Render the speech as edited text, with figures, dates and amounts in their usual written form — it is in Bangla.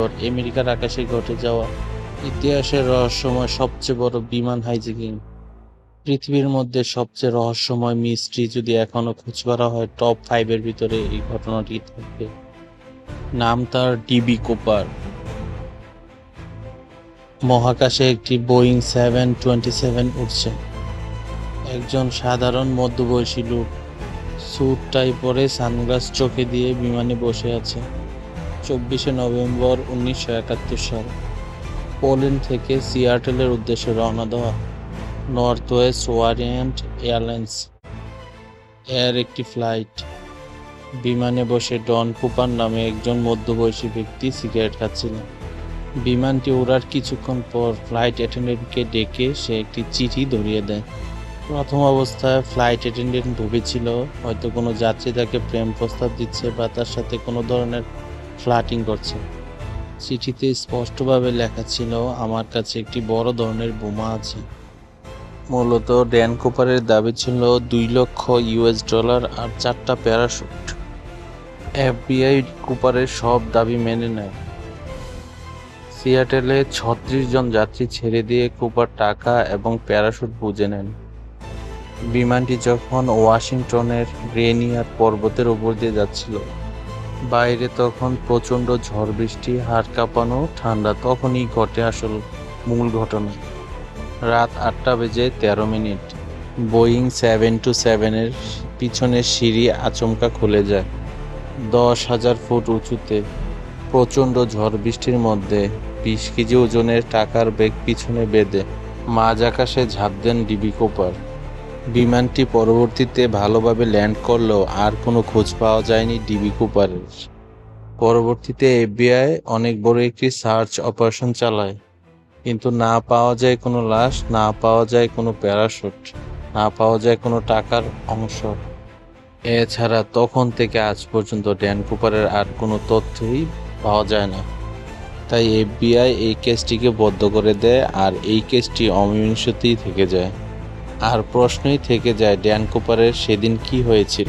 আমেরিকার আকাশে ঘটে যাওয়া ইতিহাসের রহস্যময় সবচেয়ে বড় বিমান হাইজ্যাকিং। পৃথিবীর মধ্যে সবচেয়ে রহস্যময় মিস্ট্রি যদি এখনো খোঁজ করা হয়, টপ 5 এর ভিতরে এই ঘটনাটি থাকবে। নাম তার ডিবি কুপার। মহাকাশে একটি বোয়িং 727 উঠছে। একজন সাধারণ মধ্যবয়সী লোক স্যুট টাই পরে সানগ্লাস চোখে দিয়ে বিমানে বসে আছে। 24শে নভেম্বর 1971 সাল। পোল্যান্ড থেকে সিয়াটেলের উদ্দেশ্যে রওনা দেওয়া নর্থ ওয়েস্ট ওয়ারিয়েন্ট এয়ারলাইন্স এর একটি ফ্লাইট। বিমানে বসে ডন কুপার নামে একজন মধ্যবয়সী ব্যক্তি সিগারেট খাচ্ছিলেন। বিমানটি ওড়ার কিছুক্ষণ পর ফ্লাইট অ্যাটেন্ডেন্টকে ডেকে সে একটি চিঠি ধরিয়ে দেয়। প্রথম অবস্থায় ফ্লাইট অ্যাটেন্ডেন্ট ভেবেছিল হয়তো কোনো যাত্রী তাকে প্রেম প্রস্তাব দিচ্ছে বা তার সাথে কোনো ধরনের ফ্লার্টিং করছে। চিঠিতে স্পষ্টভাবে লেখা ছিল, আমার কাছে একটি বড় ধরনের বোমা আছে। মূলত ড্যান কুপারের দাবি ছিল $2 লাখ আর 4টা প্যারাশুট। এফবিআই কুপারের সব দাবি মেনে নেয়। সিয়াটেলে 36 জন যাত্রী ছেড়ে দিয়ে কুপার টাকা এবং প্যারাশুট বুঝে নেন। বিমানটি যখন ওয়াশিংটনের রেনিয়ার পর্বতের উপর দিয়ে যাচ্ছিল, বাইরে তখন প্রচণ্ড ঝড় বৃষ্টি, হাড় কাঁপানো ঠান্ডা। তখনই ঘটে আসল মূল ঘটনা। রাত 8:13। বোয়িং 727 এর পিছনের সিঁড়ি আচমকা খুলে যায়। 10,000 ফুট উঁচুতে প্রচণ্ড ঝড় বৃষ্টির মধ্যে 20 কেজি ওজনের টাকার ব্যাগ পিছনে বেঁধে মাঝ আকাশে ঝাঁপ দেন ডিবি কুপার। বিমানটি পরবর্তীতে ভালোভাবে ল্যান্ড করলেও আর কোনো খোঁজ পাওয়া যায়নি ডিবি কুপারের। পরবর্তীতে এফবিআই অনেক বড় একটি সার্চ অপারেশন চালায়, কিন্তু না পাওয়া যায় কোনো লাশ, না পাওয়া যায় কোনো প্যারাশুট, না পাওয়া যায় কোনো টাকার অংশ। এছাড়া তখন থেকে আজ পর্যন্ত ড্যান কুপারের আর কোনো তথ্যই পাওয়া যায় না। তাই এফবিআই এই কেসটিকে বন্ধ করে দেয় আর এই কেসটি অমীমাংসিতই থেকে যায়। আর প্রশ্নই থেকে যায়, ড্যান কুপারের সেদিন কি হয়েছিল।